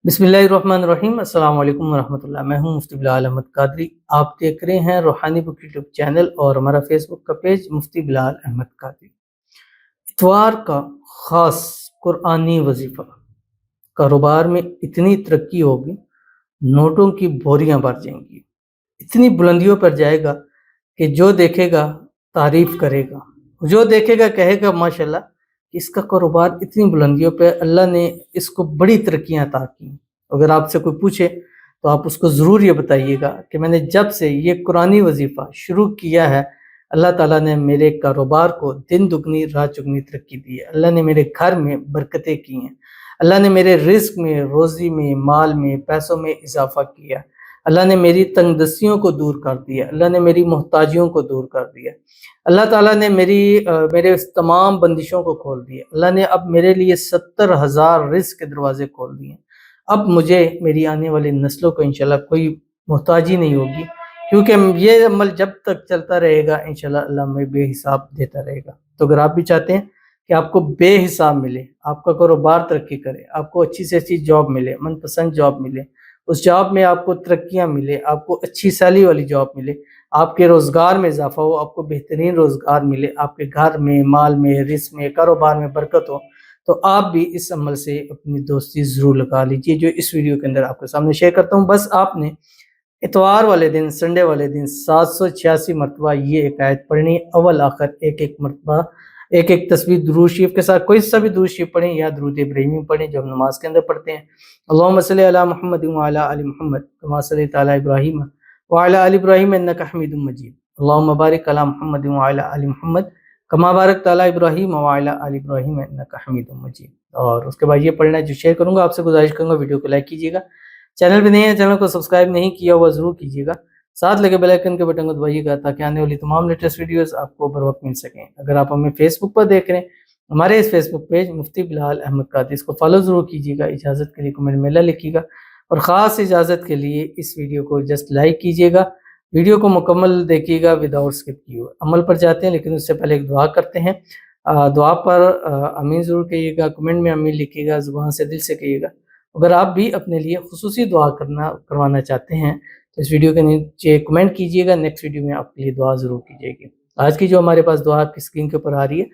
बिस्मिल्लाहिर्रहमानिर्रहीम। अस्सलाम वालेकुम वरहमतुल्लाह। मैं हूं मुफ्ती बिलाल अहमद कादरी। आप देख रहे हैं रूहानी बुक यूट्यूब चैनल और हमारा फेसबुक का पेज मुफ्ती बिलाल अहमद कादरी। इतवार का ख़ास कुरानी वजीफ़ा। कारोबार में इतनी तरक्की होगी, नोटों की बोरियां भर जाएंगी, इतनी बुलंदियों पर जाएगा कि जो देखेगा तारीफ करेगा, जो देखेगा कहेगा माशाल्लाह, इसका कारोबार इतनी बुलंदियों पे, अल्लाह ने इसको बड़ी तरक्कियां अता की। अगर आपसे कोई पूछे तो आप उसको ज़रूर ये बताइएगा कि मैंने जब से ये कुरानी वजीफ़ा शुरू किया है, अल्लाह ताला ने मेरे कारोबार को दिन दुगनी रात चुगनी तरक्की दी है। अल्लाह ने मेरे घर में बरकतें की हैं। अल्लाह ने मेरे रिस्क में, रोज़ी में, माल में, पैसों में इजाफ़ा किया। अल्लाह ने मेरी तंगदस्तियों को दूर कर दिया। अल्लाह ने मेरी मोहताजियों को दूर कर दिया। अल्लाह ताला ने मेरे उस तमाम बंदिशों को खोल दिया। अल्लाह ने अब मेरे लिए 70,000 रिज़्क़ के दरवाज़े खोल दिए। अब मुझे मेरी आने वाली नस्लों को इंशाल्लाह कोई मोहताजी नहीं होगी, क्योंकि ये अमल जब तक चलता रहेगा इंशाल्लाह अल्लाह हमें बेहिसाब देता रहेगा। तो अगर आप भी चाहते हैं कि आपको बेहिसाब मिले, आपका कारोबार तरक्की करे, आपको अच्छी से अच्छी जॉब मिले, मनपसंद जॉब मिले, उस जॉब में आपको तरक्कियाँ मिले, आपको अच्छी सैलरी वाली जॉब मिले, आपके रोज़गार में इज़ाफ़ा हो, आपको बेहतरीन रोज़गार मिले, आपके घर में, माल में, रिज़्क़ में, कारोबार में बरकत हो, तो आप भी इस अमल से अपनी दोस्ती ज़रूर लगा लीजिए, जो इस वीडियो के अंदर आपके सामने शेयर करता हूँ। बस आपने इतवार वाले दिन, संडे वाले दिन 786 मरतबा ये एक आयत पढ़नी, अव्वल आखिर एक-एक मरतबा, एक-एक तस्बीह दुरूद शरीफ के साथ कोई सा भी दुरूद शरीफ पढ़ें या दुरूद इब्राहिमी पढ़ें जो हम नमाज के अंदर पढ़ते हैं। अल्लाहुम्मा सल्लि अला मुहम्मद व अला आलि मुहम्मद कमा सल्लैता अला इब्राहीम व अला आलि इब्राहीम इन्नका हमीदुम मजीद। अल्लाहुम्मा बारिक अला मुहम्मद व अला आलि मुहम्मद कमा बारकता अला इब्राहीम व अला आलि इब्राहीम इन्नका हमीदुम मजीद। और उसके बाद ये पढ़ना है जो शेयर करूँगा, आपसे गुजारिश करूँगा वीडियो को लाइक कीजिएगा। चैनल पे नए हैं, चैनल को सब्सक्राइब नहीं किया हुआ ज़रूर कीजिएगा। साथ लगे बेल आइकन के बटन को दबाइएगा ताकि आने वाली तमाम लेटेस्ट वीडियोस आपको बर वक्त मिल सकें। अगर आप हमें फेसबुक पर देख रहे हैं, हमारे इस फेसबुक पेज मुफ्ती बिलाल अहमद कादरी, इसको फॉलो ज़रूर कीजिएगा। इजाज़त के लिए कमेंट में ला लिखिएगा और ख़ास इजाज़त के लिए इस वीडियो को जस्ट लाइक कीजिएगा। वीडियो को मुकम्मल देखिएगा विदाउट स्किप किए हुए। अमल पर जाते हैं, लेकिन उससे पहले एक दुआ करते हैं। दुआ पर आमीन ज़रूर कहिएगा, कमेंट में आमीन लिखिएगा, ज़ुबान से दिल से कहिएगा। अगर आप भी अपने लिए खुसूसी दुआ करवाना चाहते हैं तो इस वीडियो के नीचे कमेंट कीजिएगा, नेक्स्ट वीडियो में आपके लिए दुआ ज़रूर की जाएगी। आज की जो हमारे पास दुआ आपकी स्क्रीन के ऊपर आ रही है,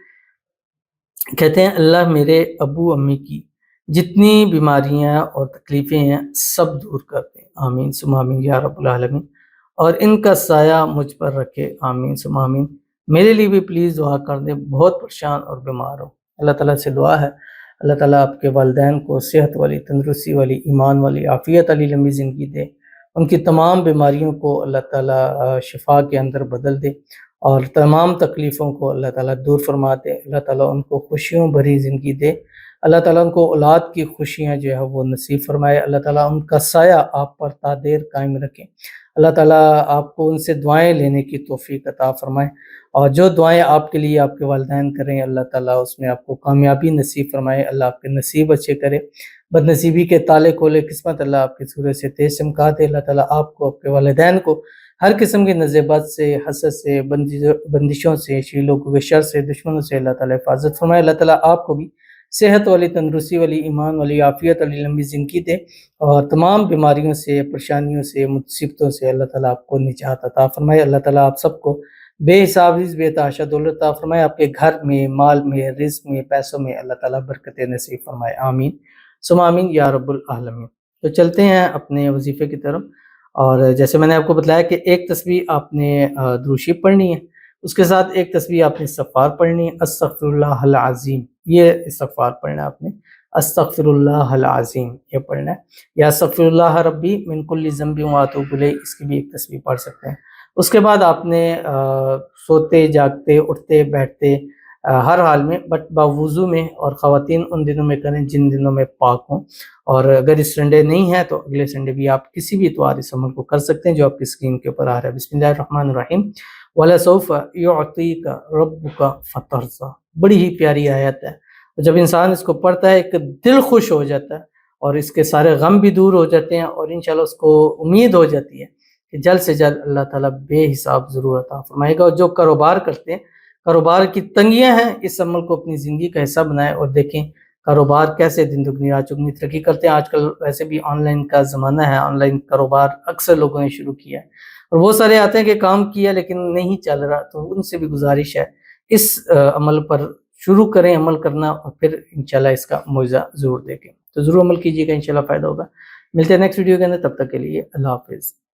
कहते हैं अल्लाह मेरे अब्बू अम्मी की जितनी बीमारियां और तकलीफ़ें हैं सब दूर कर दे, आमीन सुम्मा आमीन या रब्बुल आलमीन, और इनका साया मुझ पर रखे, आमीन सुम्मा आमीन। मेरे लिए भी प्लीज़ दुआ कर दे, बहुत परेशान और बीमार हो। अल्लाह ताला से दुआ है, अल्लाह ताला आपके वालिदैन को सेहत वाली, तंदुरुस्ती वाली, ईमान वाली, आफ़ियत वाली लंबी ज़िंदगी दे। उनकी तमाम बीमारियों को अल्लाह ताला शिफा के अंदर बदल दे और तमाम तकलीफ़ों को अल्लाह ताला दूर फरमा दे। अल्लाह ताला उनको खुशियों भरी ज़िंदगी दे। अल्लाह ताला उनको औलाद की खुशियाँ जो है वो नसीब फरमाए। अल्लाह ताला उनका साया आप पर तादेर कायम रखे। अल्लाह ताला आपको उनसे दुआएँ लेने की तौफ़ीक अता फरमाए और जो दुआएँ आपके लिए आपके वालिदैन करें, अल्लाह ताला उसमें आपको कामयाबी नसीब फरमाए। अल्लाह आपके नसीब अच्छे करे, बदनसीबी के ताले खोले, किस्मत अल्लाह आपके सूरज से तेज चमका दे। अल्लाह ताला आपको, आपके वालिदैन को हर किस्म की नज़ेबत से, हसद से, बंदिशों से, शी लोगों के शर से, दुश्मनों से अल्लाह ताला हिफाजत फरमाए। अल्लाह ताला आपको भी सेहत वाली, तंदुरुस्ती वाली, ईमान वाली, आफ़ियत वाली लंबी ज़िंदगी दे और तमाम बीमारियों से, परेशानियों से, मुसीबतों से अल्लाह ताला आपको निजात अता फरमाए। अल्लाह ताला आप सबको बेहिसाब रिज़्क़ बेतहाशा दौलत अता फरमाए। आपके घर में, माल में, रिज़्क़ में, पैसों में अल्लाह ताला बरकतें नसीब फरमाए, आमीन सुम्मा आमीन या रब्बुल आलमीन। तो चलते हैं अपने वजीफ़े की तरफ। और जैसे मैंने आपको बताया कि एक तस्बीह आपने दुरूद शरीफ पढ़नी है, उसके साथ एक तस्बीह आपने इस्तिग़फ़ार पढ़नी है, अस्तग़फ़िरुल्लाहल अज़ीम, ये इस्तिग़फ़ार पढ़ना है आपने, अस्तग़फ़िरुल्लाहल अज़ीम ये पढ़ना है, या अस्तग़फ़िरुल्लाह रब्बी मिन कुल्लि ज़ंबिन व अतूबु इलैह, इसकी भी एक तस्बीह पढ़ सकते हैं। उसके बाद आपने सोते जागते, उठते बैठते, हर हाल में बट बावुज़ू में, और ख़वातीन उन दिनों में करें जिन दिनों में पाक हों। और अगर इस संडे नहीं है तो अगले संडे भी आप किसी भी इतवार इस अमल को कर सकते हैं जो आपकी स्क्रीन के ऊपर आ रहा है। बिस्मिल्लाहिर्रहमानिर्रहीम, वलसौफ़ युअतीका रब्बुका फ़तरज़ा, बड़ी ही प्यारी आयत है। जब इंसान इसको पढ़ता है एक दिल खुश हो जाता है और इसके सारे गम भी दूर हो जाते हैं और इंशाल्लाह उसको उम्मीद हो जाती है कि जल्द से जल्द अल्लाह ताला बेहिसाब ज़रूर अता फरमाएगा। और जो कारोबार करते हैं, कारोबार की तंगियां हैं, इस अमल को अपनी ज़िंदगी का हिस्सा बनाएं और देखें کاروبار کیسے دن دگنی رات چگنی ترقی کرتے ہیں. آج کل ویسے بھی آن لائن کا زمانہ ہے, آن لائن کاروبار اکثر لوگوں نے شروع کیا ہے, اور بہت سارے آتے ہیں کہ کام کیا لیکن نہیں چل رہا, تو ان سے بھی گزارش ہے اس عمل پر شروع کریں عمل کرنا, اور پھر انشاءاللہ اس کا معجزہ ضرور دیکھیں. تو ضرور عمل کیجیے گا, انشاءاللہ فائدہ ہوگا. ملتے ہیں نیکسٹ ویڈیو کے اندر, تب تک کے لیے اللہ حافظ.